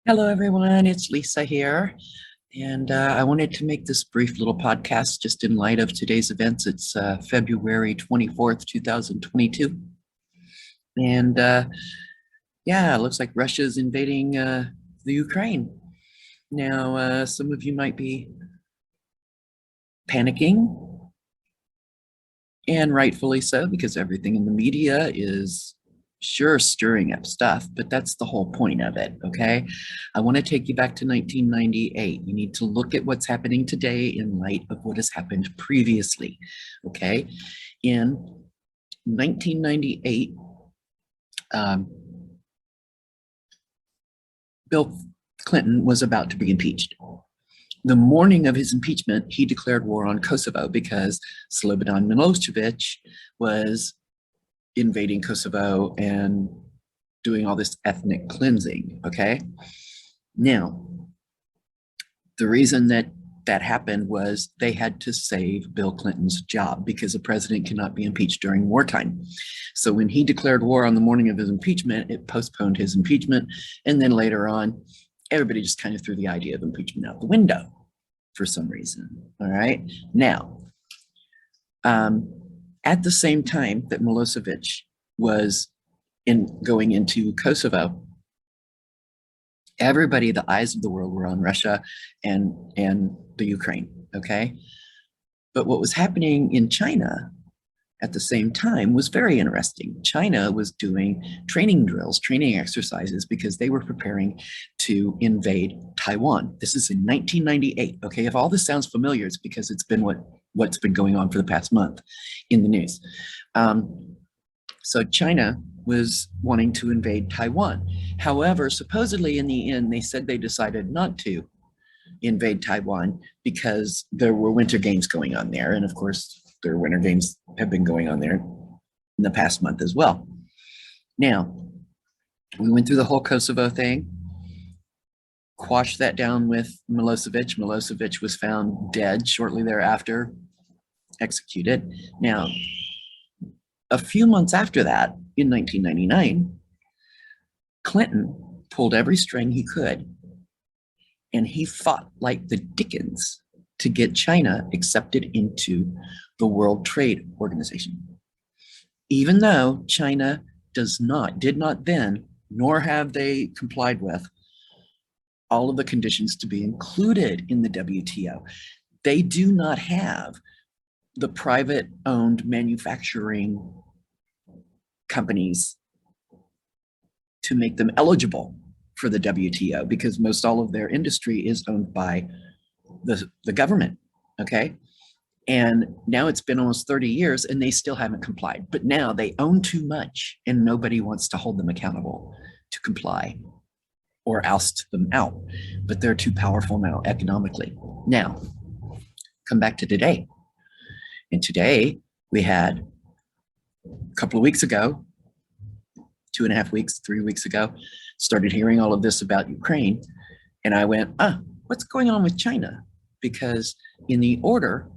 Hello, everyone. It's Lisa here. And I wanted to make this brief little podcast just in light of today's events. It's February 24th, 2022. And yeah, it looks like Russia is invading the Ukraine. Now, some of you might be panicking, and rightfully so, because everything in the media is sure stirring up stuff, but that's the whole point of it, okay? I want to take you back to 1998. You need to look at what's happening today in light of what has happened previously, okay? In 1998, Bill Clinton was about to be impeached. The morning of his impeachment, he declared war on Kosovo because Slobodan Milosevic was invading Kosovo and doing all this ethnic cleansing, okay? Now, the reason that happened was they had to save Bill Clinton's job because a president cannot be impeached during wartime. So when he declared war on the morning of his impeachment, it postponed his impeachment. And then later on, everybody just kind of threw the idea of impeachment out the window for some reason, all right? Now, at the same time that Milosevic was going into Kosovo, everybody, the eyes of the world were on Russia and the Ukraine, okay? But what was happening in China at the same time was very interesting. China was doing training drills, training exercises, because they were preparing to invade Taiwan. This is in 1998, okay? If all this sounds familiar, it's because it's been what's been going on for the past month in the news. So China was wanting to invade Taiwan. However, supposedly in the end, they said they decided not to invade Taiwan because there were Winter Games going on there. And of course, their Winter Games have been going on there in the past month as well. Now, we went through the whole Kosovo thing, quashed that down with Milosevic. Milosevic was found dead shortly thereafter, executed. Now, a few months after that, in 1999, Clinton pulled every string he could, and he fought like the Dickens to get China accepted into the World Trade Organization. Even though China did not then, nor have they complied with all of the conditions to be included in the WTO. They do not have the private-owned manufacturing companies to make them eligible for the WTO, because most all of their industry is owned by the government, okay? And now it's been almost 30 years and they still haven't complied. But now they own too much and nobody wants to hold them accountable to comply or oust them out. But they're too powerful now economically. Now, come back to today. And today we had a couple of weeks ago, 2.5 weeks, 3 weeks ago, started hearing all of this about Ukraine. And I went, what's going on with China? Because in the order,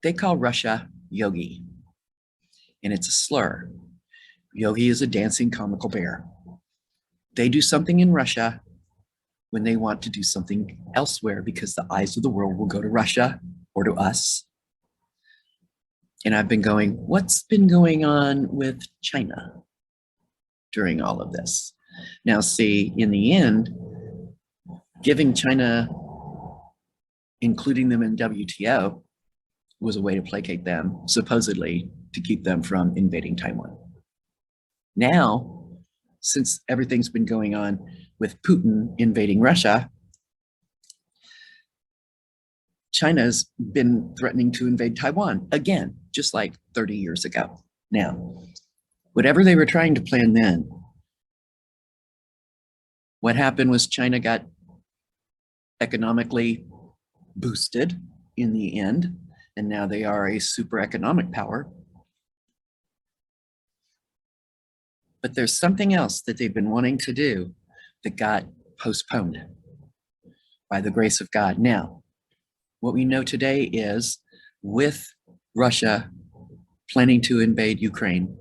they call Russia yogi, and it's a slur. Yogi is a dancing comical bear. They do something in Russia when they want to do something elsewhere because the eyes of the world will go to Russia or to us. And I've been going, what's been going on with China during all of this? Now, see, in the end, giving China, including them in WTO, was a way to placate them, supposedly to keep them from invading Taiwan. Now, since everything's been going on with Putin invading Russia, China's been threatening to invade Taiwan again, just like 30 years ago. Now, whatever they were trying to plan then, what happened was China got economically boosted in the end, and now they are a super economic power. But there's something else that they've been wanting to do that got postponed by the grace of God. Now, what we know today is with Russia planning to invade Ukraine,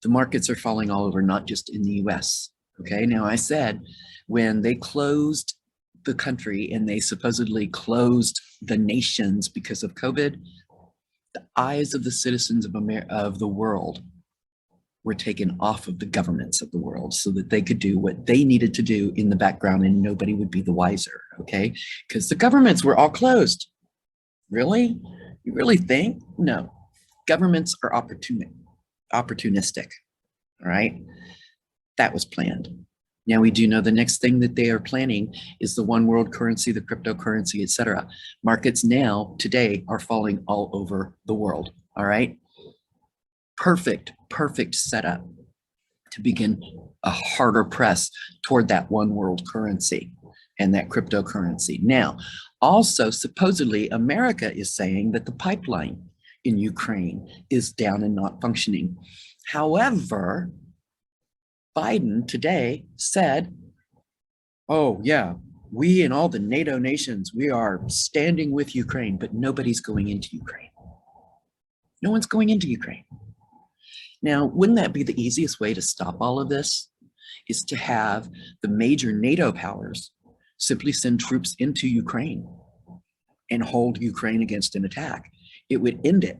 the markets are falling all over, not just in the US, Okay, now I said when they closed the country and they supposedly closed the nations because of COVID, the eyes of the citizens of the world were taken off of the governments of the world so that they could do what they needed to do in the background and nobody would be the wiser, okay? Because the governments were all closed. Really? You really think? No. Governments are opportunistic, all right? That was planned. Now we do know the next thing that they are planning is the one world currency, the cryptocurrency, etc. Markets now, today, are falling all over the world, all right? Perfect setup to begin a harder press toward that one world currency and that cryptocurrency. Now, also, supposedly, America is saying that the pipeline in Ukraine is down and not functioning. However, Biden today said, oh, yeah, we and all the NATO nations, we are standing with Ukraine, but nobody's going into Ukraine. No one's going into Ukraine. Now, wouldn't that be the easiest way to stop all of this? Is to have the major NATO powers simply send troops into Ukraine and hold Ukraine against an attack. It would end it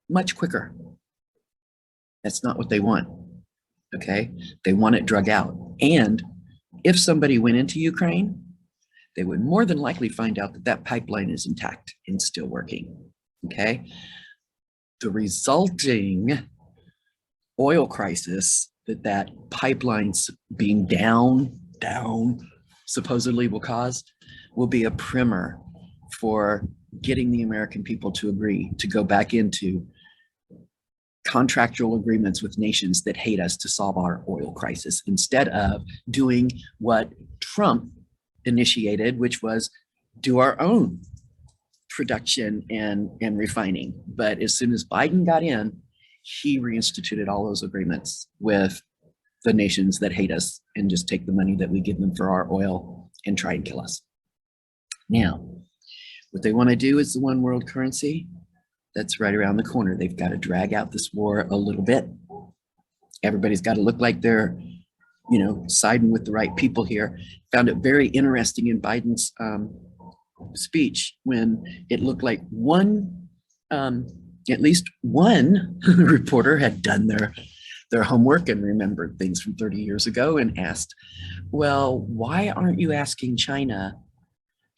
much quicker. That's not what they want, okay? They want it drug out. And if somebody went into Ukraine, they would more than likely find out that that pipeline is intact and still working, okay? The resulting oil crisis that pipelines being down supposedly will cause will be a primer for getting the American people to agree to go back into contractual agreements with nations that hate us to solve our oil crisis instead of doing what Trump initiated, which was do our own production and refining. But as soon as Biden got in, he reinstituted all those agreements with the nations that hate us and just take the money that we give them for our oil and try and kill us. Now, what they want to do is the one world currency. That's right around the corner. They've got to drag out this war a little bit. Everybody's got to look like they're, siding with the right people here. Found it very interesting in Biden's speech when it looked like at least one reporter had done their homework and remembered things from 30 years ago and asked, well, why aren't you asking China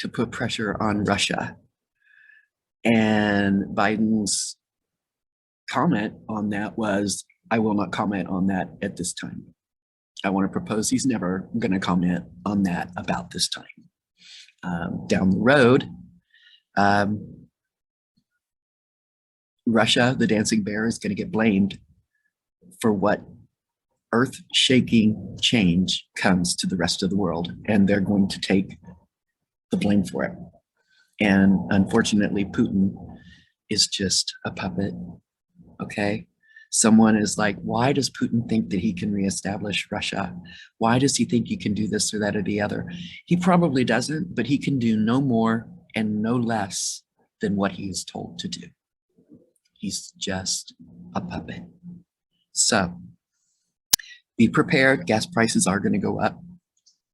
to put pressure on Russia? And Biden's comment on that was, I will not comment on that at this time. I want to propose he's never going to comment on that about this time. Down the road, Russia, the dancing bear, is going to get blamed for what earth-shaking change comes to the rest of the world, and they're going to take the blame for it. And unfortunately, Putin is just a puppet, okay? Someone is like, why does Putin think that he can reestablish Russia? Why does he think he can do this or that or the other? He probably doesn't, but he can do no more and no less than what he is told to do. He's just a puppet. So be prepared. Gas prices are going to go up.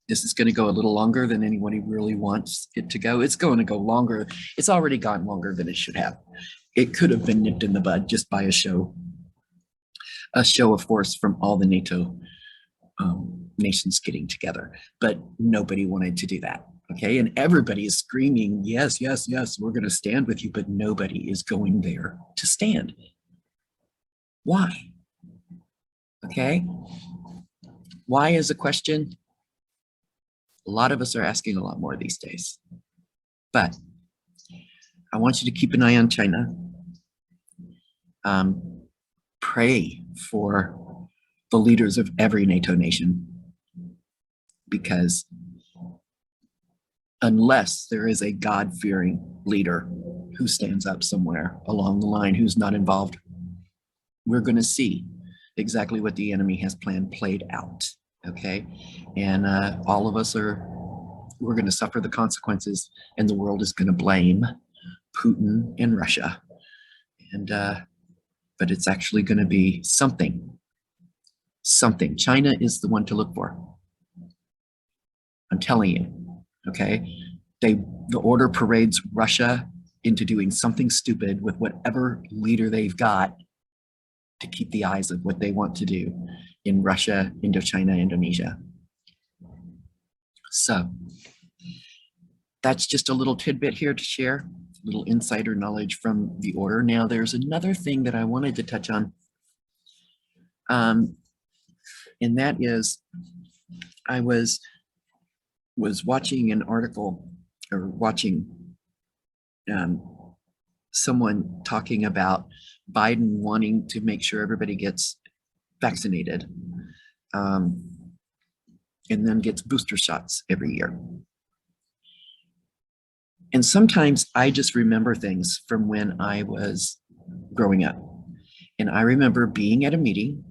This is going to go a little longer than anybody really wants it to go. It's going to go longer. It's already gone longer than it should have. It could have been nipped in the bud just by a show of force from all the NATO nations getting together. But nobody wanted to do that. Okay. And everybody is screaming, yes, yes, yes, we're going to stand with you. But nobody is going there to stand. Why? Okay. Why is a question? A lot of us are asking a lot more these days. But I want you to keep an eye on China. Pray for the leaders of every NATO nation, because unless there is a God-fearing leader who stands up somewhere along the line, who's not involved, we're going to see exactly what the enemy has planned played out, okay? And all of us we're going to suffer the consequences, and the world is going to blame Putin and Russia. And but it's actually going to be something. China is the one to look for. I'm telling you, okay? The order parades Russia into doing something stupid with whatever leader they've got to keep the eyes of what they want to do in Russia, Indochina, Indonesia. So that's just a little tidbit here to share, a little insider knowledge from the order. Now there's another thing that I wanted to touch on, and that is I was watching an article or watching someone talking about Biden wanting to make sure everybody gets vaccinated and then gets booster shots every year. And sometimes I just remember things from when I was growing up. And I remember being at a meeting.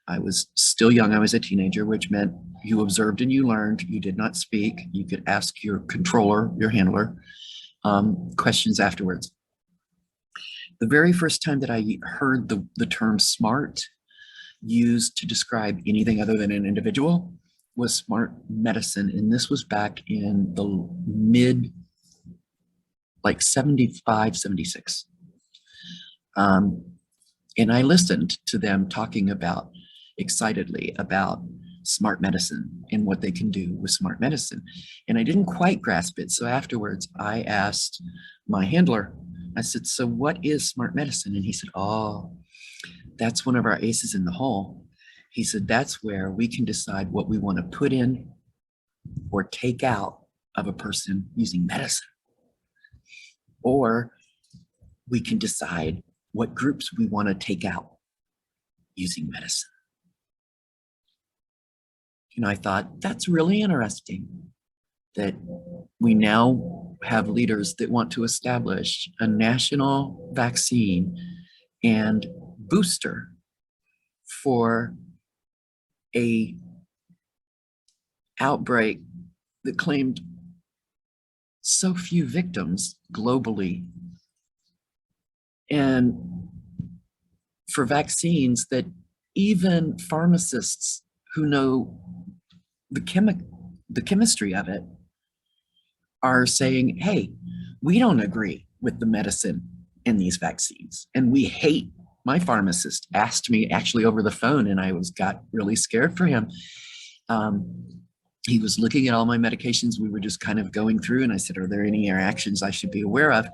I was still young. I was a teenager, which meant you observed and you learned. You did not speak. You could ask your controller, your handler, questions afterwards. The very first time that I heard the term smart used to describe anything other than an individual was smart medicine. And this was back in the mid, like 75, 76. And I listened to them talking about excitedly about smart medicine and what they can do with smart medicine. And I didn't quite grasp it. So afterwards, I asked my handler, I said, so what is smart medicine? And he said, oh, that's one of our aces in the hole. He said, that's where we can decide what we want to put in or take out of a person using medicine. Or we can decide what groups we want to take out using medicine. And I thought, that's really interesting that we now have leaders that want to establish a national vaccine and booster for a outbreak that claimed so few victims globally, and for vaccines that even pharmacists who know the chemistry of it are saying, hey, we don't agree with the medicine in these vaccines, and we hate. My pharmacist asked me actually over the phone, and I got really scared for him. He was looking at all my medications. We were just kind of going through, and I said, are there any interactions I should be aware of?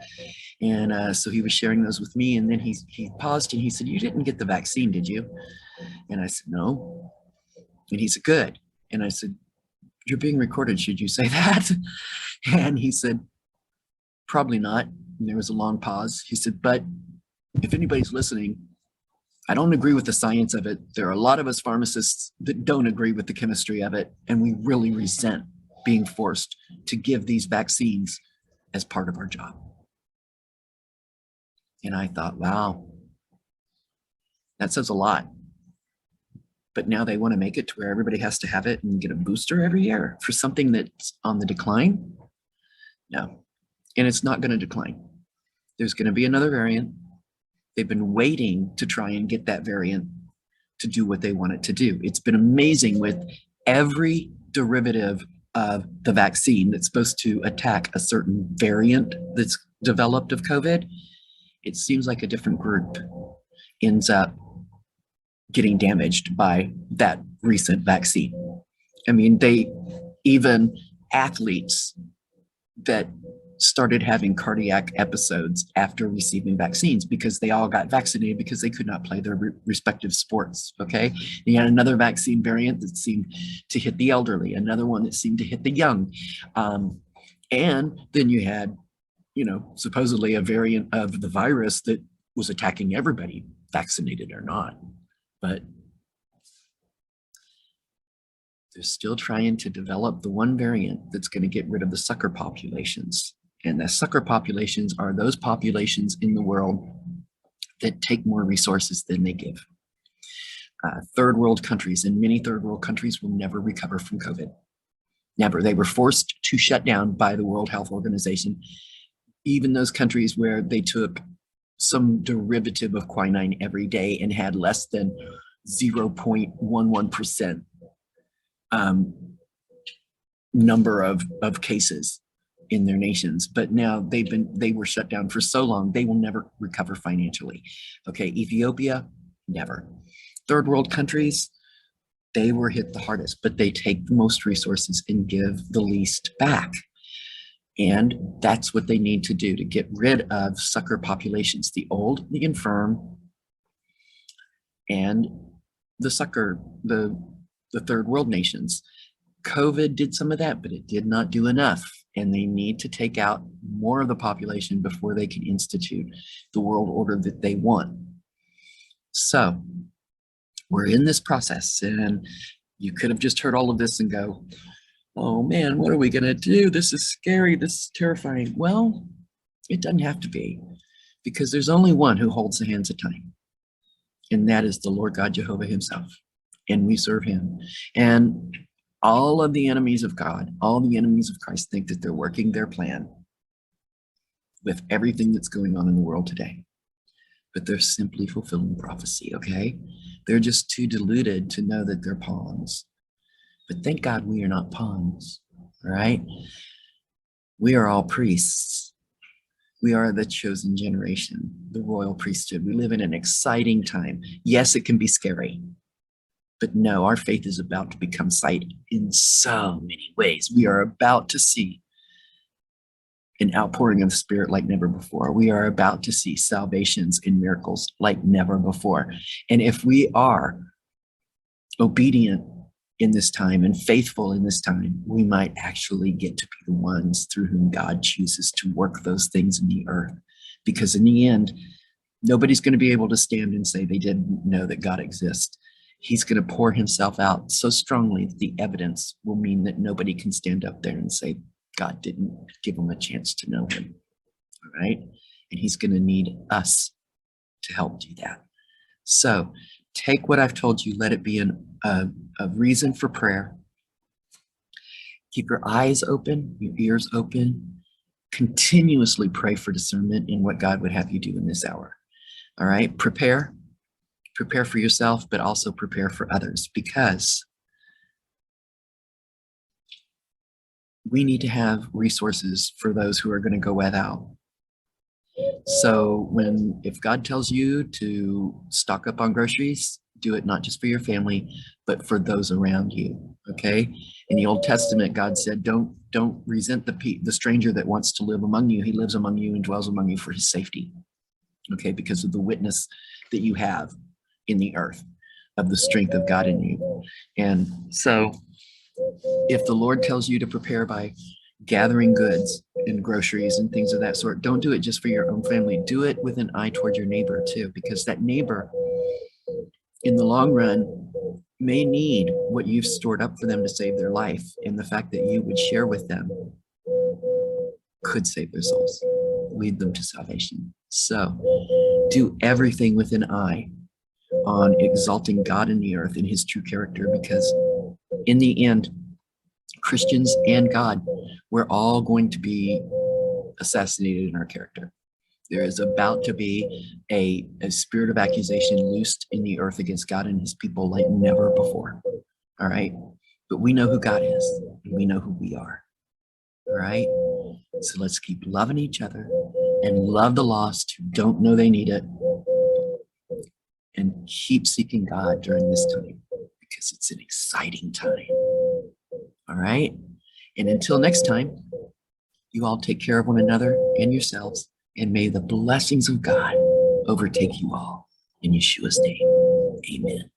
And so he was sharing those with me, and then he paused and he said, you didn't get the vaccine, did you? And I said, no. And he said, good. And I said, you're being recorded, should you say that? And he said, probably not. And there was a long pause. He said, but if anybody's listening, I don't agree with the science of it. There are a lot of us pharmacists that don't agree with the chemistry of it, and we really resent being forced to give these vaccines as part of our job. And I thought, wow, that says a lot. But now they want to make it to where everybody has to have it and get a booster every year for something that's on the decline? No, and it's not going to decline. There's going to be another variant. They've been waiting to try and get that variant to do what they want it to do. It's been amazing with every derivative of the vaccine that's supposed to attack a certain variant that's developed of COVID. It seems like a different group ends up getting damaged by that recent vaccine. I mean, even athletes that started having cardiac episodes after receiving vaccines because they all got vaccinated because they could not play their respective sports, okay? You had another vaccine variant that seemed to hit the elderly, another one that seemed to hit the young. And then you had, supposedly a variant of the virus that was attacking everybody, vaccinated or not. But they're still trying to develop the one variant that's going to get rid of the sucker populations. And the sucker populations are those populations in the world that take more resources than they give. Third world countries, and many third world countries will never recover from COVID. Never. They were forced to shut down by the World Health Organization. Even those countries where they took some derivative of quinine every day and had less than 0.11% number of cases in their nations, but now they were shut down for so long, they will never recover financially. Okay, Ethiopia, never. Third world countries, they were hit the hardest, but they take the most resources and give the least back. And that's what they need to do to get rid of sucker populations, the old, the infirm, and the sucker, the third world nations. COVID did some of that, but it did not do enough. And they need to take out more of the population before they can institute the world order that they want. So we're in this process, and you could have just heard all of this and go, oh man, what are we going to do? This is scary. This is terrifying. Well, it doesn't have to be, because there's only one who holds the hands of time, and that is the Lord God Jehovah himself. And we serve him. And all of the enemies of God, all the enemies of Christ, think that they're working their plan with everything that's going on in the world today. But they're simply fulfilling prophecy, okay? They're just too deluded to know that they're pawns. But thank God we are not pawns, all right? We are all priests. We are the chosen generation, the royal priesthood. We live in an exciting time. Yes, it can be scary. But no, our faith is about to become sight in so many ways. We are about to see an outpouring of the Spirit like never before. We are about to see salvations and miracles like never before. And if we are obedient in this time and faithful in this time, we might actually get to be the ones through whom God chooses to work those things in the earth. Because in the end, nobody's going to be able to stand and say they didn't know that God exists. He's going to pour himself out so strongly that the evidence will mean that nobody can stand up there and say God didn't give them a chance to know him. All right? And he's going to need us to help do that. So take what I've told you, let it be a reason for prayer. Keep your eyes open, your ears open. Continuously pray for discernment in what God would have you do in this hour. All right? Prepare for yourself, but also prepare for others, because we need to have resources for those who are going to go without. So if God tells you to stock up on groceries, do it not just for your family, but for those around you, okay? In the Old Testament, God said, don't resent the stranger that wants to live among you. He lives among you and dwells among you for his safety, okay? Because of the witness that you have in the earth of the strength of God in you. And so if the Lord tells you to prepare by gathering goods and groceries and things of that sort, don't do it just for your own family. Do it with an eye toward your neighbor too, because that neighbor in the long run may need what you've stored up for them to save their life. And the fact that you would share with them could save their souls, lead them to salvation. So do everything with an eye on exalting God in the earth in his true character, because in the end, Christians and God, we're all going to be assassinated in our character. There is about to be a spirit of accusation loosed in the earth against God and his people like never before. All right. But we know who God is, and we know who we are. All right. So let's keep loving each other and love the lost who don't know they need it, and keep seeking God during this time, because it's an exciting time. All right. And until next time, you all take care of one another and yourselves, and may the blessings of God overtake you all. In Yeshua's name, amen.